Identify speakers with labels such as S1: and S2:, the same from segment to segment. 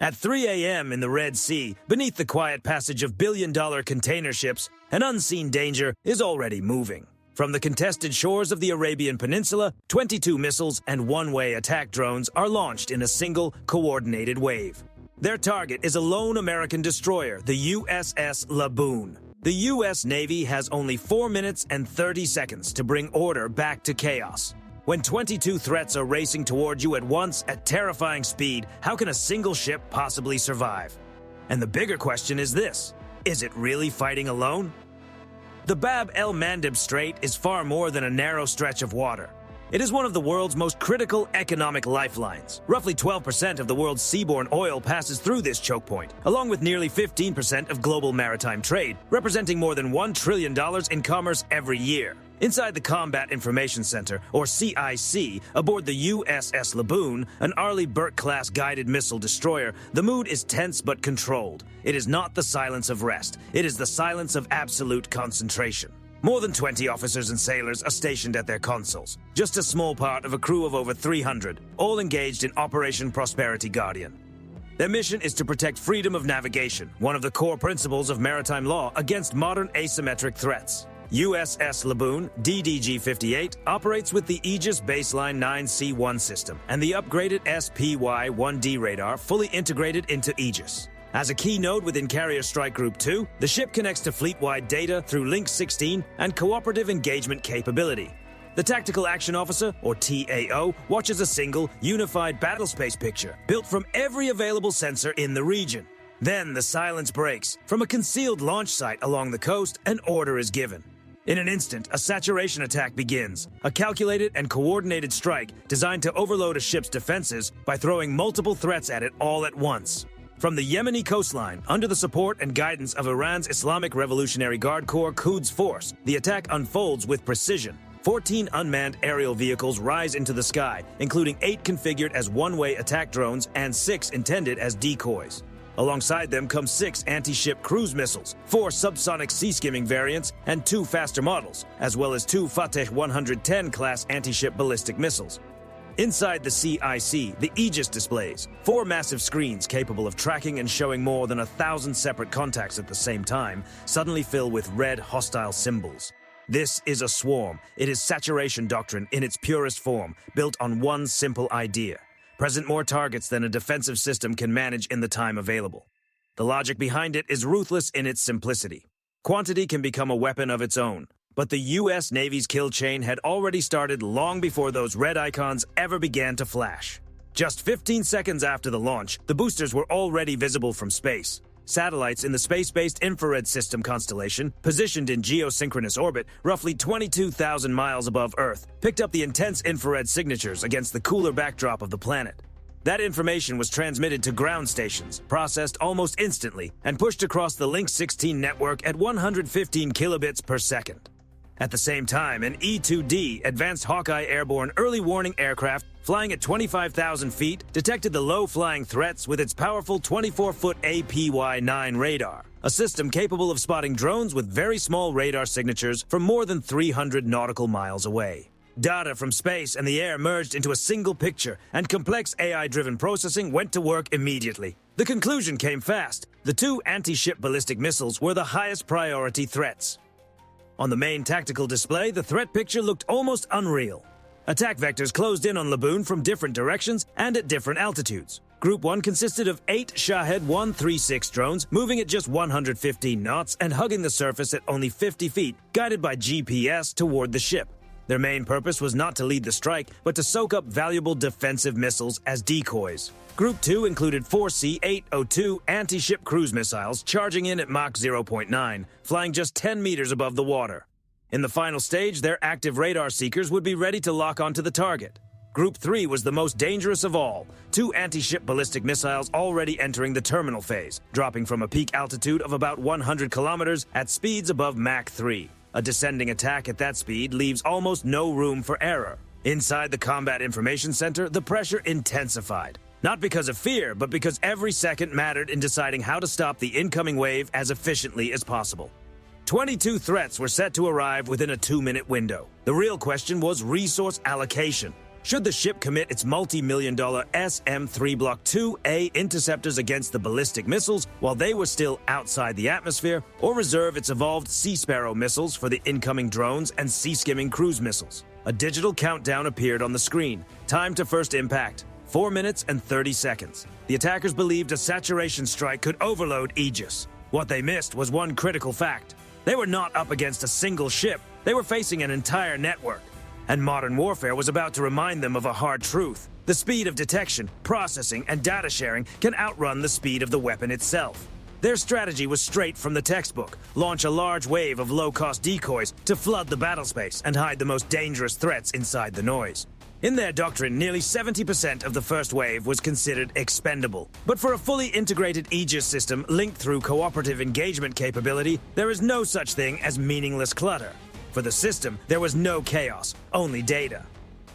S1: At 3 a.m. in the Red Sea, beneath the quiet passage of billion-dollar container ships, an unseen danger is already moving. From the contested shores of the Arabian Peninsula, 22 missiles and one-way attack drones are launched in a single, coordinated wave. Their target is a lone American destroyer, the USS Laboon. The U.S. Navy has only 4 minutes and 30 seconds to bring order back to chaos. When 22 threats are racing toward you at once at terrifying speed, how can a single ship possibly survive? And the bigger question is this: is it really fighting alone? The Bab el-Mandeb Strait is far more than a narrow stretch of water. It is one of the world's most critical economic lifelines. Roughly 12% of the world's seaborne oil passes through this choke point, along with nearly 15% of global maritime trade, representing more than $1 trillion in commerce every year. Inside the Combat Information Center, or CIC, aboard the USS Laboon, an Arleigh Burke-class guided missile destroyer, the mood is tense but controlled. It is not the silence of rest. It is the silence of absolute concentration. More than 20 officers and sailors are stationed at their consoles, just a small part of a crew of over 300, all engaged in Operation Prosperity Guardian. Their mission is to protect freedom of navigation, one of the core principles of maritime law, against modern asymmetric threats. USS Laboon, DDG-58, operates with the Aegis Baseline 9C1 system and the upgraded SPY-1D radar fully integrated into Aegis. As a key node within Carrier Strike Group 2, the ship connects to fleet-wide data through Link 16 and cooperative engagement capability. The Tactical Action Officer, or TAO, watches a single, unified battlespace picture built from every available sensor in the region. Then the silence breaks. From a concealed launch site along the coast, an order is given. In an instant, a saturation attack begins, a calculated and coordinated strike designed to overload a ship's defenses by throwing multiple threats at it all at once. From the Yemeni coastline, under the support and guidance of Iran's Islamic Revolutionary Guard Corps Quds Force, the attack unfolds with precision. 14 unmanned aerial vehicles rise into the sky, including 8 configured as one-way attack drones and 6 intended as decoys. Alongside them come 6 anti-ship cruise missiles, 4 subsonic sea-skimming variants, and 2 faster models, as well as 2 Fateh 110 class anti-ship ballistic missiles. Inside the CIC, the Aegis displays 4 massive screens capable of tracking and showing more than 1,000 separate contacts at the same time, suddenly fill with red hostile symbols. This is a swarm. It is saturation doctrine in its purest form, built on one simple idea: present more targets than a defensive system can manage in the time available. The logic behind it is ruthless in its simplicity. Quantity can become a weapon of its own, but the U.S. Navy's kill chain had already started long before those red icons ever began to flash. Just 15 seconds after the launch, the boosters were already visible from space. Satellites in the space-based infrared system constellation, positioned in geosynchronous orbit roughly 22,000 miles above Earth, picked up the intense infrared signatures against the cooler backdrop of the planet. That information was transmitted to ground stations, processed almost instantly, and pushed across the Link 16 network at 115 kilobits per second. At the same time, an E-2D, Advanced Hawkeye Airborne Early Warning Aircraft, flying at 25,000 feet, detected the low-flying threats with its powerful 24-foot APY-9 radar, a system capable of spotting drones with very small radar signatures from more than 300 nautical miles away. Data from space and the air merged into a single picture, and complex AI-driven processing went to work immediately. The conclusion came fast. The 2 anti-ship ballistic missiles were the highest priority threats. On the main tactical display, the threat picture looked almost unreal. Attack vectors closed in on Laboon from different directions and at different altitudes. Group 1 consisted of 8 Shahed 136 drones moving at just 115 knots and hugging the surface at only 50 feet, guided by GPS toward the ship. Their main purpose was not to lead the strike, but to soak up valuable defensive missiles as decoys. Group 2 included 4 C-802 anti-ship cruise missiles charging in at Mach 0.9, flying just 10 meters above the water. In the final stage, their active radar seekers would be ready to lock onto the target. Group 3 was the most dangerous of all, 2 anti-ship ballistic missiles already entering the terminal phase, dropping from a peak altitude of about 100 kilometers at speeds above Mach 3. A descending attack at that speed leaves almost no room for error. Inside the Combat Information Center, the pressure intensified. Not because of fear, but because every second mattered in deciding how to stop the incoming wave as efficiently as possible. 22 threats were set to arrive within a 2-minute window. The real question was resource allocation. Should the ship commit its multi-million-dollar SM-3 Block 2A interceptors against the ballistic missiles while they were still outside the atmosphere, or reserve its evolved Sea Sparrow missiles for the incoming drones and sea-skimming cruise missiles? A digital countdown appeared on the screen. Time to first impact. 4 minutes and 30 seconds. The attackers believed a saturation strike could overload Aegis. What they missed was one critical fact. They were not up against a single ship. They were facing an entire network. And modern warfare was about to remind them of a hard truth. The speed of detection, processing, and data sharing can outrun the speed of the weapon itself. Their strategy was straight from the textbook: launch a large wave of low-cost decoys to flood the battlespace and hide the most dangerous threats inside the noise. In their doctrine, nearly 70% of the first wave was considered expendable. But for a fully integrated Aegis system linked through cooperative engagement capability, there is no such thing as meaningless clutter. For the system, there was no chaos, only data.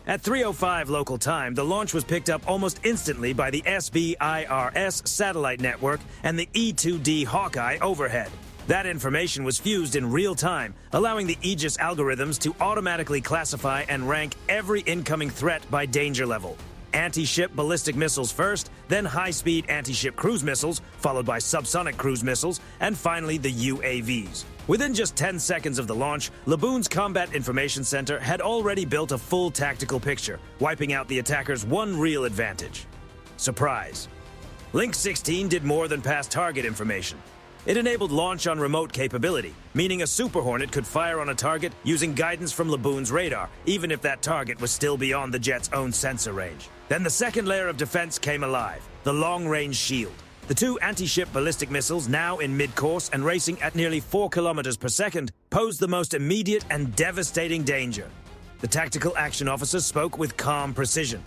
S1: At 3:05 local time, the launch was picked up almost instantly by the SBIRS satellite network and the E-2D Hawkeye overhead. That information was fused in real time, allowing the Aegis algorithms to automatically classify and rank every incoming threat by danger level. Anti-ship ballistic missiles first, then high-speed anti-ship cruise missiles, followed by subsonic cruise missiles, and finally the UAVs. Within just 10 seconds of the launch, Laboon's Combat Information Center had already built a full tactical picture, wiping out the attackers' one real advantage: surprise. Link 16 did more than pass target information. It enabled launch on remote capability, meaning a Super Hornet could fire on a target using guidance from Laboon's radar, even if that target was still beyond the jet's own sensor range. Then the second layer of defense came alive: the long-range shield. The two anti-ship ballistic missiles, now in mid-course and racing at nearly 4 kilometers per second, posed the most immediate and devastating danger. The tactical action officers spoke with calm precision.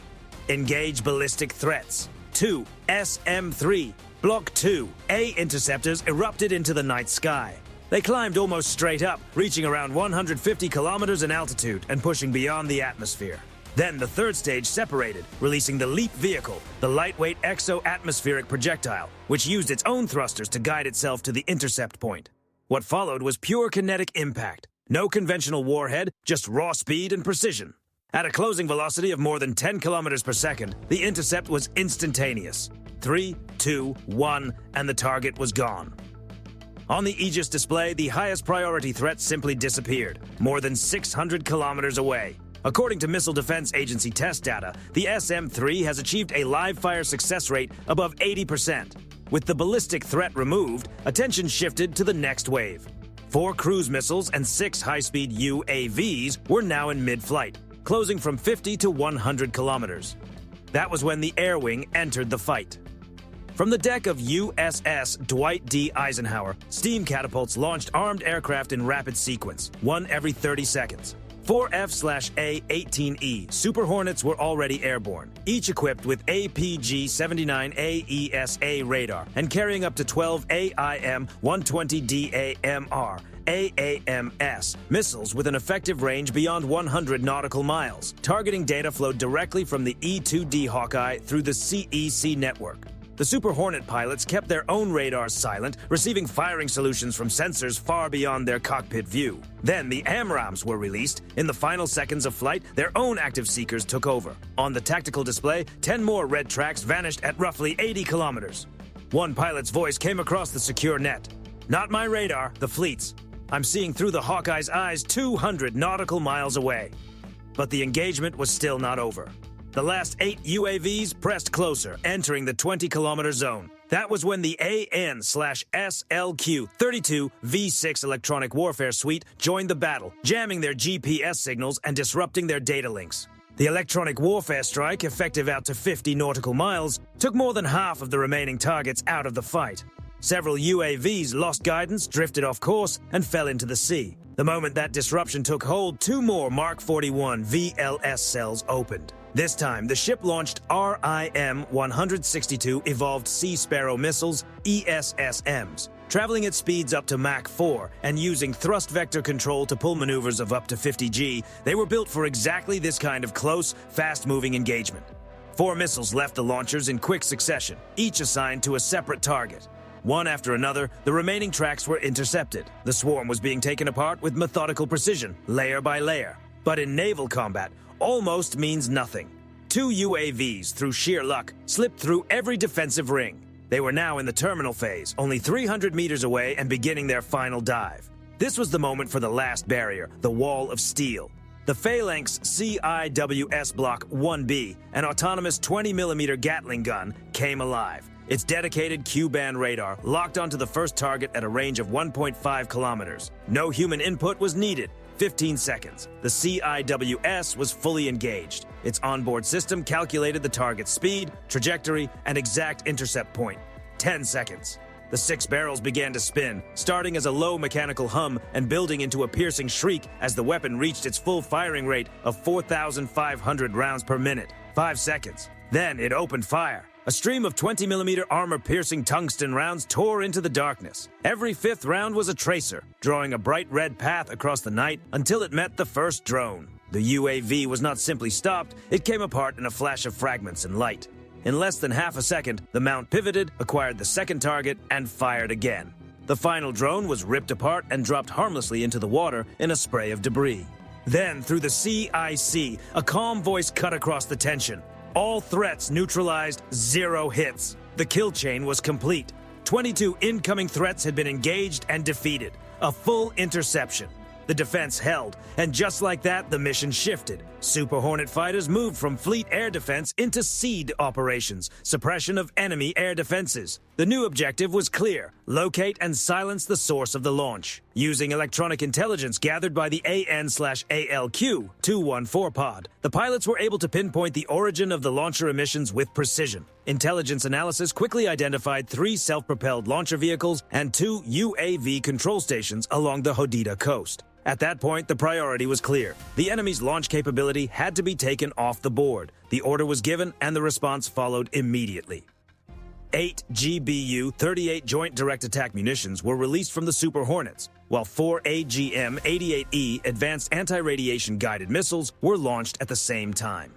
S1: Engage ballistic threats. 2 SM-3 Block 2A interceptors erupted into the night sky. They climbed almost straight up, reaching around 150 kilometers in altitude and pushing beyond the atmosphere. Then the third stage separated, releasing the LEAP vehicle, the lightweight exo-atmospheric projectile, which used its own thrusters to guide itself to the intercept point. What followed was pure kinetic impact. No conventional warhead, just raw speed and precision. At a closing velocity of more than 10 kilometers per second, the intercept was instantaneous. 3, 2, 1, and the target was gone. On the Aegis display, the highest priority threat simply disappeared, more than 600 kilometers away. According to Missile Defense Agency test data, the SM-3 has achieved a live-fire success rate above 80%. With the ballistic threat removed, attention shifted to the next wave. 4 cruise missiles and 6 high-speed UAVs were now in mid-flight, closing from 50 to 100 kilometers. That was when the air wing entered the fight. From the deck of USS Dwight D. Eisenhower, steam catapults launched armed aircraft in rapid sequence, one every 30 seconds. 4 F/A-18E Super Hornets were already airborne, each equipped with APG-79 AESA radar and carrying up to 12 AIM-120DAMR AAMS missiles with an effective range beyond 100 nautical miles. Targeting data flowed directly from the E-2D Hawkeye through the CEC network. The Super Hornet pilots kept their own radars silent, receiving firing solutions from sensors far beyond their cockpit view. Then the AMRAAMs were released. In the final seconds of flight, their own active seekers took over. On the tactical display, 10 more red tracks vanished at roughly 80 kilometers. One pilot's voice came across the secure net. "Not my radar, the fleet's. I'm seeing through the Hawkeye's eyes 200 nautical miles away." But the engagement was still not over. The last 8 UAVs pressed closer, entering the 20-kilometer zone. That was when the AN/SLQ-32 V6 electronic warfare suite joined the battle, jamming their GPS signals and disrupting their data links. The electronic warfare strike, effective out to 50 nautical miles, took more than half of the remaining targets out of the fight. Several UAVs lost guidance, drifted off course, and fell into the sea. The moment that disruption took hold, 2 more Mark 41 VLS cells opened. This time, the ship launched RIM-162 Evolved Sea Sparrow missiles, ESSMs, traveling at speeds up to Mach 4 and using thrust vector control to pull maneuvers of up to 50 G. They were built for exactly this kind of close, fast-moving engagement. 4 missiles left the launchers in quick succession, each assigned to a separate target. One after another, the remaining tracks were intercepted. The swarm was being taken apart with methodical precision, layer by layer. But in naval combat, almost means nothing. Two UAVs, through sheer luck, slipped through every defensive ring. They were now in the terminal phase, only 300 meters away and beginning their final dive. This was the moment for the last barrier, the wall of steel. The Phalanx CIWS Block 1B, an autonomous 20mm Gatling gun, came alive. Its dedicated Q-band radar locked onto the first target at a range of 1.5 kilometers. No human input was needed. 15 seconds. The CIWS was fully engaged. Its onboard system calculated the target's speed, trajectory, and exact intercept point. 10 seconds. The 6 barrels began to spin, starting as a low mechanical hum and building into a piercing shriek as the weapon reached its full firing rate of 4,500 rounds per minute. 5 seconds. Then it opened fire. A stream of 20mm armor-piercing tungsten rounds tore into the darkness. Every 5th round was a tracer, drawing a bright red path across the night until it met the first drone. The UAV was not simply stopped, it came apart in a flash of fragments and light. In less than half a second, the mount pivoted, acquired the second target, and fired again. The final drone was ripped apart and dropped harmlessly into the water in a spray of debris. Then, through the CIC, a calm voice cut across the tension. All threats neutralized, 0 hits. The kill chain was complete. 22 incoming threats had been engaged and defeated. A full interception. The defense held, and just like that, the mission shifted. Super Hornet fighters moved from fleet air defense into SEAD operations, suppression of enemy air defenses. The new objective was clear: locate and silence the source of the launch. Using electronic intelligence gathered by the AN/ALQ-214 pod, the pilots were able to pinpoint the origin of the launcher emissions with precision. Intelligence analysis quickly identified 3 self-propelled launcher vehicles and 2 UAV control stations along the Hodeidah coast. At that point, the priority was clear. The enemy's launch capability had to be taken off the board. The order was given, and the response followed immediately. 8 GBU-38 Joint Direct Attack munitions were released from the Super Hornets, while 4 AGM-88E advanced anti-radiation guided missiles were launched at the same time.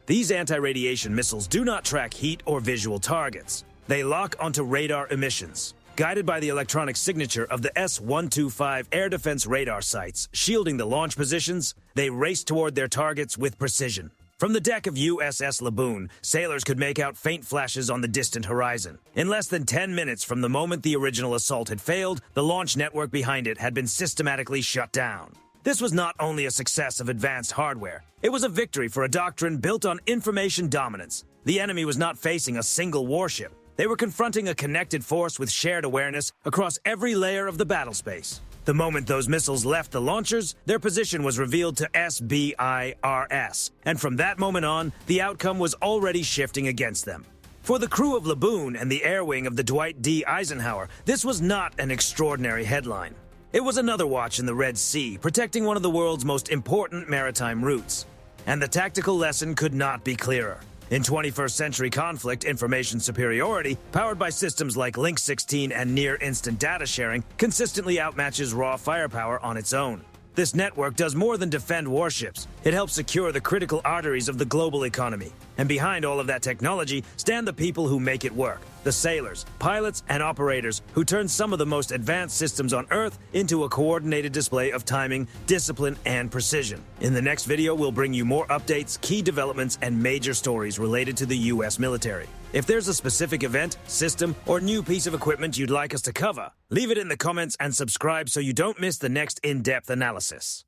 S1: These anti-radiation missiles do not track heat or visual targets. They lock onto radar emissions. Guided by the electronic signature of the S-125 air defense radar sites shielding the launch positions, they raced toward their targets with precision. From the deck of USS Laboon, sailors could make out faint flashes on the distant horizon. In less than 10 minutes from the moment the original assault had failed, the launch network behind it had been systematically shut down. This was not only a success of advanced hardware, it was a victory for a doctrine built on information dominance. The enemy was not facing a single warship. They were confronting a connected force with shared awareness across every layer of the battlespace. The moment those missiles left the launchers, their position was revealed to SBIRS, and from that moment on, the outcome was already shifting against them. For the crew of Laboon and the air wing of the Dwight D. Eisenhower, this was not an extraordinary headline. It was another watch in the Red Sea, protecting one of the world's most important maritime routes. And the tactical lesson could not be clearer. In 21st century conflict, information superiority, powered by systems like Link 16 and near-instant data sharing, consistently outmatches raw firepower on its own. This network does more than defend warships. It helps secure the critical arteries of the global economy. And behind all of that technology stand the people who make it work. The sailors, pilots, and operators who turn some of the most advanced systems on Earth into a coordinated display of timing, discipline, and precision. In the next video, we'll bring you more updates, key developments, and major stories related to the U.S. military. If there's a specific event, system, or new piece of equipment you'd like us to cover, leave it in the comments and subscribe so you don't miss the next in-depth analysis.